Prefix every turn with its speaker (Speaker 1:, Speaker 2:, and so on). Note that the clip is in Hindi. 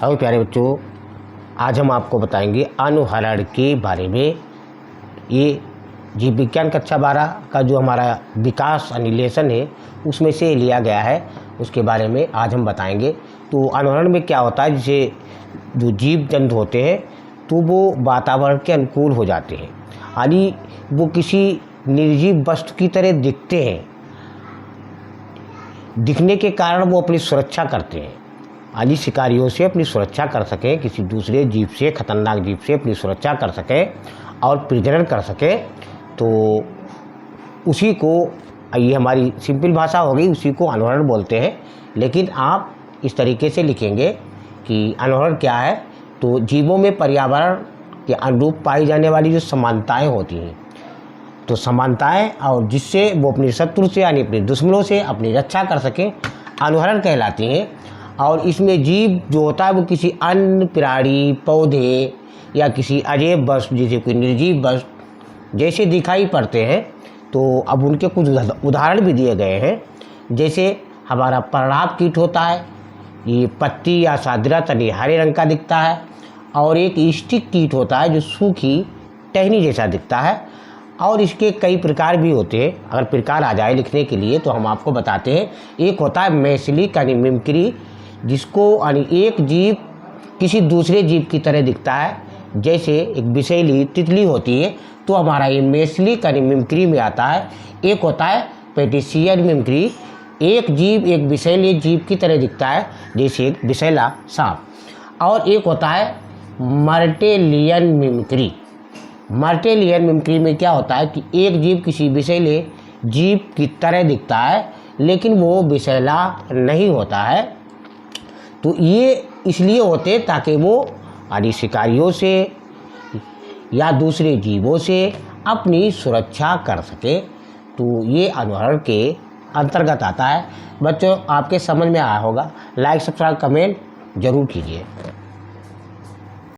Speaker 1: हेलो प्यारे बच्चों, आज हम आपको बताएंगे अनुहरण के बारे में। ये जीव विज्ञान कक्षा 12 का जो हमारा विकास एनिलेशन है उसमें से लिया गया है, उसके बारे में आज हम बताएंगे। तो अनुहरण में क्या होता है, जैसे जो जीव जंतु होते हैं तो वो वातावरण के अनुकूल हो जाते हैं, यानी वो किसी निर्जीव वस्तु की तरह दिखते हैं। दिखने के कारण वो अपनी सुरक्षा करते हैं, यानी शिकारियों से अपनी सुरक्षा कर सकें, किसी दूसरे जीव से, खतरनाक जीव से अपनी सुरक्षा कर सकें और प्रजनन कर सकें। तो उसी को, ये हमारी सिंपल भाषा हो गई, उसी को अनुहरण बोलते हैं। लेकिन आप इस तरीके से लिखेंगे कि अनुहरण क्या है, तो जीवों में पर्यावरण के अनुरूप पाई जाने वाली जो समानताएं होती हैं, तो समानताएं, और जिससे वो अपने शत्रु से यानी अपने दुश्मनों से अपनी रक्षा कर सकें, अनुहरण कहलाती हैं। और इसमें जीव जो होता है वो किसी अन्य प्राणी, पौधे या किसी अजैव वस्तु, जैसे कोई निर्जीव वस्तु जैसे दिखाई पड़ते हैं। तो अब उनके कुछ उदाहरण भी दिए गए हैं। जैसे हमारा पर्णाप कीट होता है, ये पत्ती या सादरा तनी हरे रंग का दिखता है। और एक स्टिक कीट होता है जो सूखी टहनी जैसा दिखता है। और इसके कई प्रकार भी होते हैं। अगर प्रकार आ जाए लिखने के लिए तो हम आपको बताते हैं। एक होता है मैसिलिक यानी मिमिक्री, जिसको यानी एक जीव किसी दूसरे जीव की तरह दिखता है। जैसे एक विषैली तितली होती है तो हमारा ये मैसिलिक यानी मिमिक्री में आता है। एक होता है पेटिशियन मिमिक्री, एक जीव एक विषैले जीव की तरह दिखता है, जैसे एक विषैला सांप। और एक होता है मर्टेलियन मिमिक्री। मर्टेलियन मिमिक्री में क्या होता है कि एक जीव किसी विषैले जीव की तरह दिखता है, लेकिन वो विषैला नहीं होता है। तो ये इसलिए होते ताकि वो यानी शिकारियों से या दूसरे जीवों से अपनी सुरक्षा कर सके। तो ये अनुहरण के अंतर्गत आता है। बच्चों, आपके समझ में आया होगा। लाइक, सब्सक्राइब, कमेंट जरूर कीजिए।